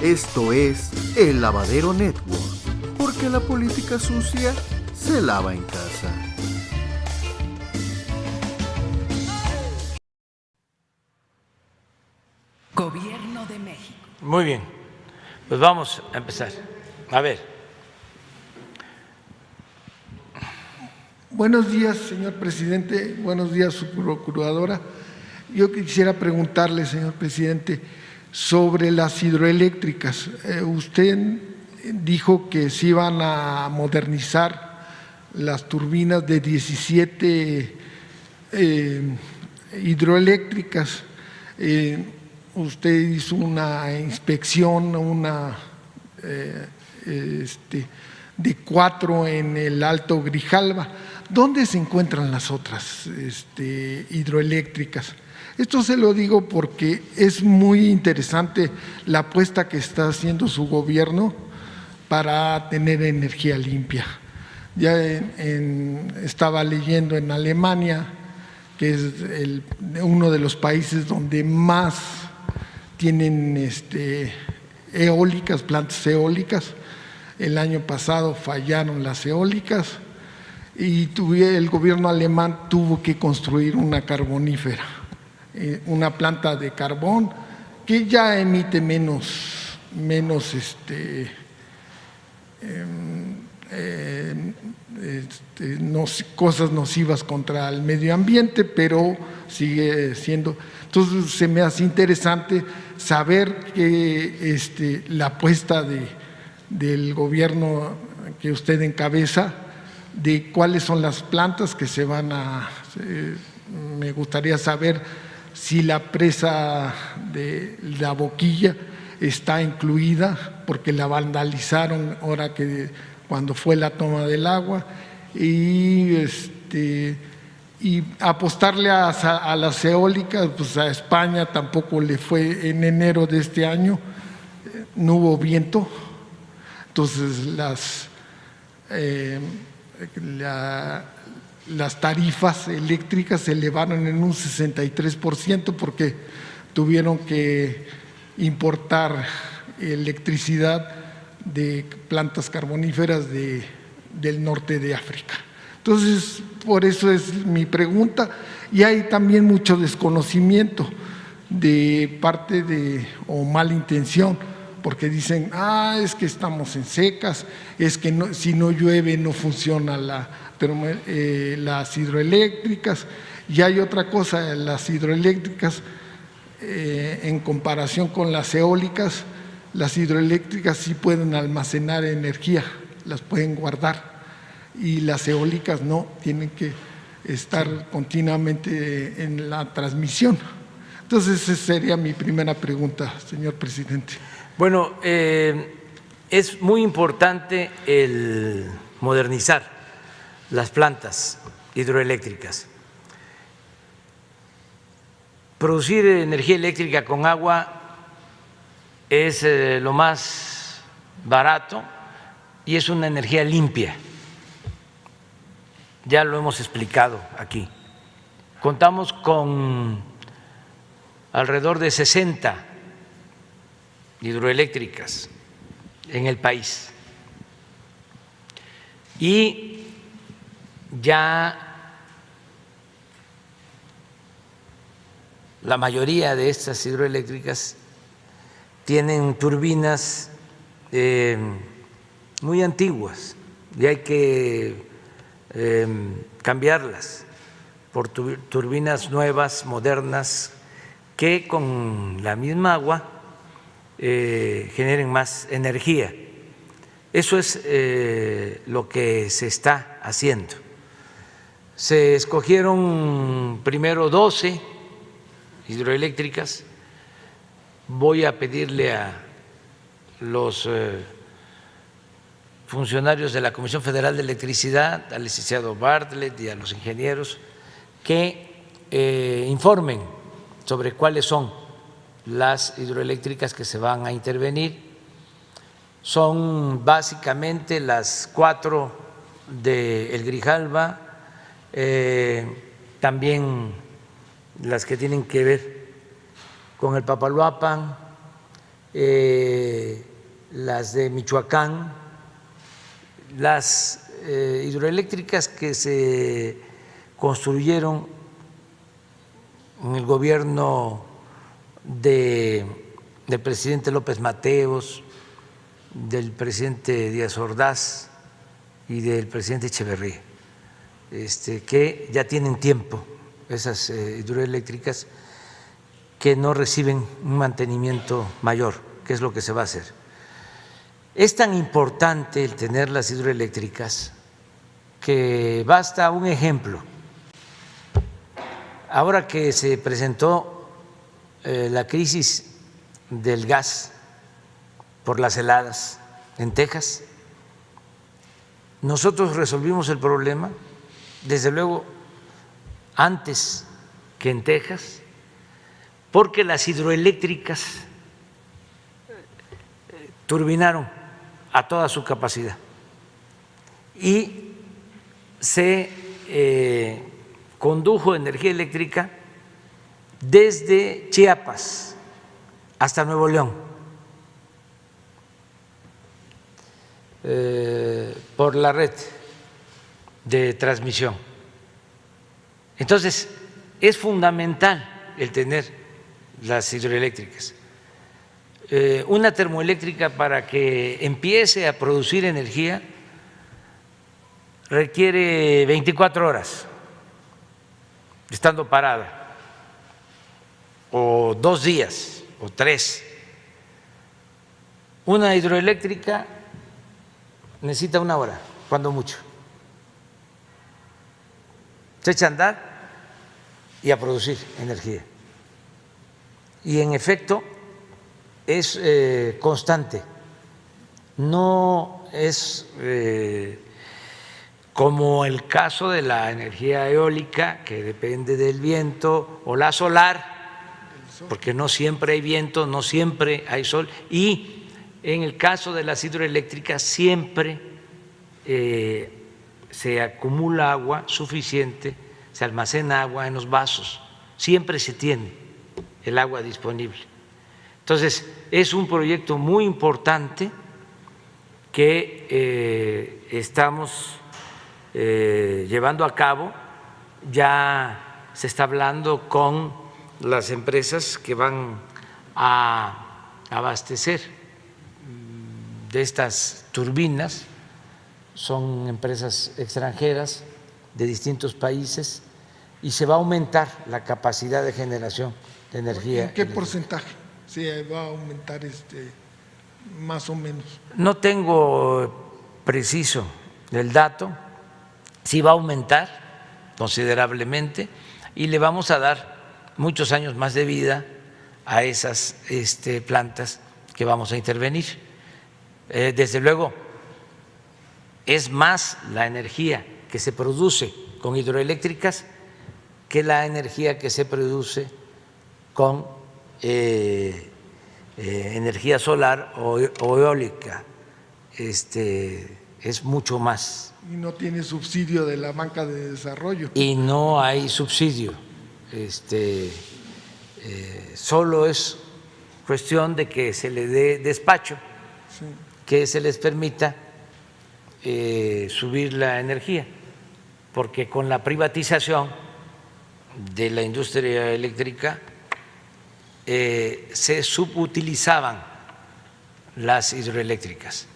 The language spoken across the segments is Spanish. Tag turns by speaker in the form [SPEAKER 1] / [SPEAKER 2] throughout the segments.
[SPEAKER 1] Esto es El Lavadero Network, porque la política sucia se lava en casa.
[SPEAKER 2] Gobierno de México.
[SPEAKER 3] Muy bien, pues vamos a empezar. A ver.
[SPEAKER 4] Buenos días, señor presidente. Buenos días, su procuradora. Yo quisiera preguntarle, señor presidente, sobre las hidroeléctricas. Usted dijo que se iban a modernizar las turbinas de 17 hidroeléctricas. Usted hizo una inspección, de 4 en el Alto Grijalva. ¿Dónde se encuentran las otras hidroeléctricas? Esto se lo digo porque es muy interesante la apuesta que está haciendo su gobierno para tener energía limpia. Ya estaba leyendo en Alemania, que es uno de los países donde más tienen eólicas, plantas eólicas. El año pasado fallaron las eólicas y el gobierno alemán tuvo que construir una carbonífera, una planta de carbón que ya emite menos cosas nocivas contra el medio ambiente, pero sigue siendo. Entonces se me hace interesante saber que la apuesta del gobierno que usted encabeza, de cuáles son las plantas que se van a… me gustaría saber si la presa de La Boquilla está incluida, porque la vandalizaron cuando fue la toma del agua, y apostarle a las eólicas, pues a España tampoco le fue. En enero de este año no hubo viento, entonces las tarifas eléctricas se elevaron en un 63% porque tuvieron que importar electricidad de plantas carboníferas del norte de África. Entonces, por eso es mi pregunta. Y hay también mucho desconocimiento de parte o mala intención, porque dicen, es que estamos en secas, es que si no llueve no funciona las hidroeléctricas. Y hay otra cosa, las hidroeléctricas, en comparación con las eólicas, las hidroeléctricas sí pueden almacenar energía, las pueden guardar, y las eólicas no, tienen que estar continuamente en la transmisión. Entonces, esa sería mi primera pregunta, señor presidente.
[SPEAKER 3] Bueno, es muy importante el modernizar las plantas hidroeléctricas. Producir energía eléctrica con agua es lo más barato y es una energía limpia. Ya lo hemos explicado aquí. Contamos con alrededor de 60 hidroeléctricas en el país y ya la mayoría de estas hidroeléctricas tienen turbinas muy antiguas y hay que cambiarlas por turbinas nuevas, modernas, que con la misma agua generen más energía. Eso es lo que se está haciendo. Se escogieron primero 12 hidroeléctricas. Voy a pedirle a los funcionarios de la Comisión Federal de Electricidad, al licenciado Bartlett y a los ingenieros, que informen sobre cuáles son las hidroeléctricas que se van a intervenir. Son básicamente las 4 de El Grijalva, también las que tienen que ver con el Papaloapan, las de Michoacán, las hidroeléctricas que se construyeron en el gobierno del presidente López Mateos, del presidente Díaz Ordaz y del presidente Echeverría, que ya tienen tiempo, esas hidroeléctricas, que no reciben un mantenimiento mayor, que es lo que se va a hacer. Es tan importante el tener las hidroeléctricas que basta un ejemplo. Ahora que se presentó la crisis del gas por las heladas en Texas, nosotros resolvimos el problema, desde luego, antes que en Texas, porque las hidroeléctricas turbinaron a toda su capacidad y se condujo energía eléctrica desde Chiapas hasta Nuevo León por la red de transmisión. Entonces, es fundamental el tener las hidroeléctricas. Una termoeléctrica, para que empiece a producir energía, requiere 24 horas estando parada, o 2 días, o 3. Una hidroeléctrica necesita 1 hora, cuando mucho. Se echa a andar y a producir energía. Y en efecto es constante, no es como el caso de la energía eólica, que depende del viento, o la solar, porque no siempre hay viento, no siempre hay sol, y en el caso de las hidroeléctricas siempre se acumula agua suficiente, se almacena agua en los vasos, siempre se tiene el agua disponible. Entonces, es un proyecto muy importante que estamos llevando a cabo. Ya se está hablando con las empresas que van a abastecer de estas turbinas, son empresas extranjeras de distintos países, y se va a aumentar la capacidad de generación de energía.
[SPEAKER 4] ¿En qué porcentaje se va a aumentar más o menos?
[SPEAKER 3] No tengo preciso el dato, sí va a aumentar considerablemente y le vamos a dar muchos años más de vida a esas plantas que vamos a intervenir. Desde luego, es más la energía que se produce con hidroeléctricas que la energía que se produce con energía solar o eólica. Es mucho más.
[SPEAKER 4] Y no tiene subsidio de la banca de desarrollo.
[SPEAKER 3] Y no hay subsidio. Solo es cuestión de que se le dé despacho, sí, que se les permita subir la energía, porque con la privatización de la industria eléctrica se subutilizaban las hidroeléctricas.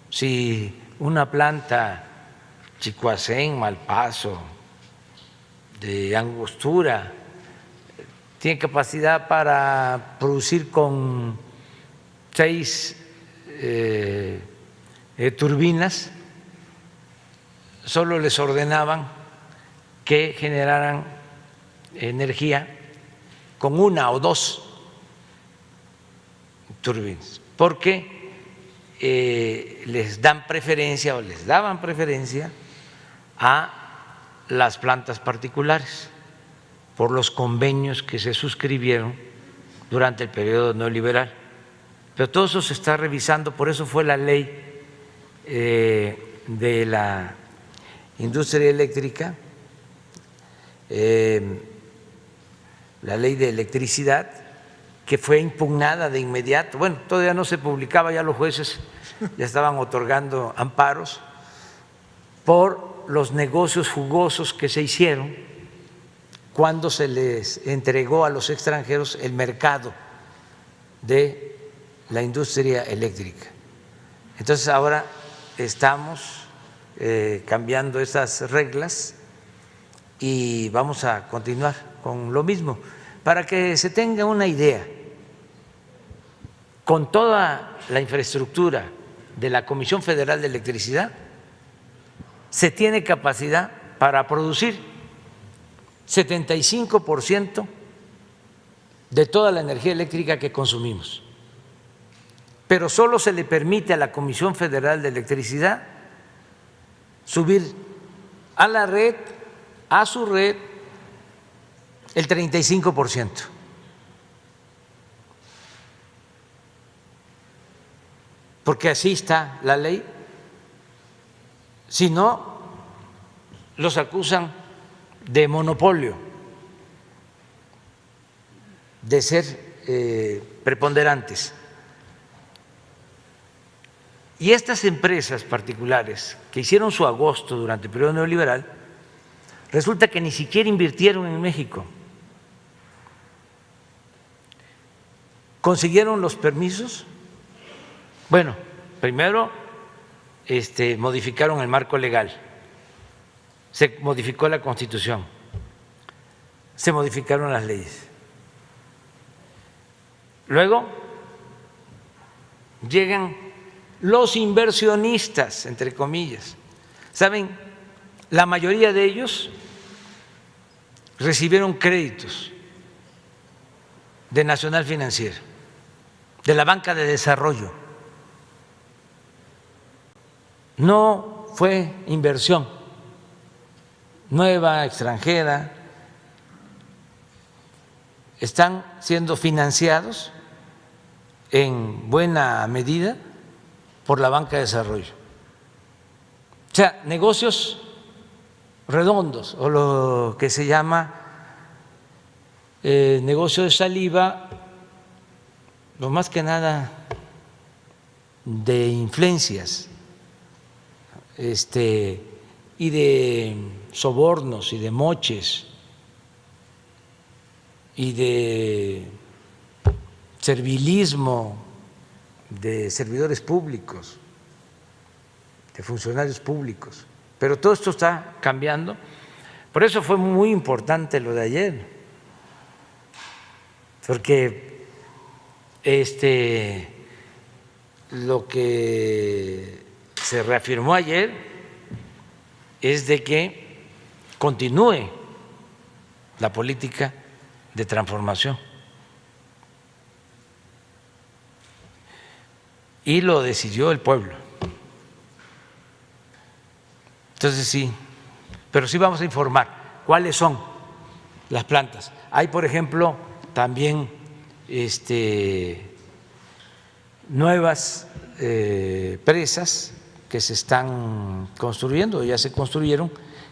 [SPEAKER 3] Si una planta Chicoacén, Malpaso, de Angostura, tiene capacidad para producir con 6 turbinas, solo les ordenaban que generaran energía con 1 o 2 turbinas, porque les dan preferencia o les daban preferencia a las plantas particulares por los convenios que se suscribieron durante el periodo neoliberal. Pero todo eso se está revisando, por eso fue la ley de la industria eléctrica, la ley de electricidad, que fue impugnada de inmediato. Bueno, todavía no se publicaba, ya los jueces ya estaban otorgando amparos por los negocios jugosos que se hicieron cuando se les entregó a los extranjeros el mercado de la industria eléctrica. Entonces ahora estamos cambiando esas reglas y vamos a continuar con lo mismo. Para que se tenga una idea, con toda la infraestructura de la Comisión Federal de Electricidad, se tiene capacidad para producir 75% de toda la energía eléctrica que consumimos. Pero solo se le permite a la Comisión Federal de Electricidad subir a la red, a su red, el 35%. Porque así está la ley. Si no, los acusan de monopolio, de ser preponderantes. Y estas empresas particulares que hicieron su agosto durante el periodo neoliberal, resulta que ni siquiera invirtieron en México. ¿Consiguieron los permisos? Bueno, primero modificaron el marco legal, se modificó la Constitución, se modificaron las leyes. Luego llegan los inversionistas, entre comillas. ¿Saben? La mayoría de ellos recibieron créditos de Nacional Financiera, de la Banca de Desarrollo. No fue inversión nueva, extranjera, están siendo financiados en buena medida por la Banca de Desarrollo. O sea, negocios redondos, o lo que se llama negocio de saliva, lo más que nada de influencias, y de sobornos y de moches y de servilismo de servidores públicos, de funcionarios públicos. Pero todo esto está cambiando. Por eso fue muy importante lo de ayer, porque lo que se reafirmó ayer es de que continúe la política de transformación. Y lo decidió el pueblo. Entonces sí, pero sí vamos a informar cuáles son las plantas. Hay, por ejemplo, también nuevas presas que se están construyendo, ya se construyeron,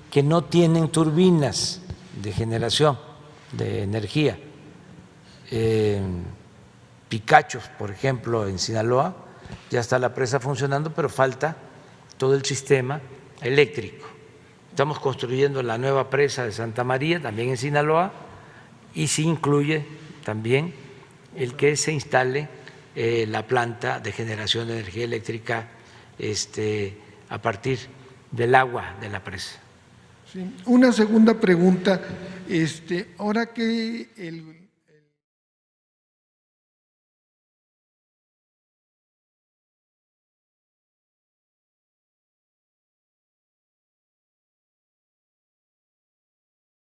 [SPEAKER 3] que no tienen turbinas de generación de energía. Picachos, por ejemplo, en Sinaloa, ya está la presa funcionando, pero falta todo el sistema eléctrico. Estamos construyendo la nueva presa de Santa María, también en Sinaloa, y sí incluye también el que se instale la planta de generación de energía eléctrica a partir del agua de la presa.
[SPEAKER 4] Sí. Una segunda pregunta, ahora que el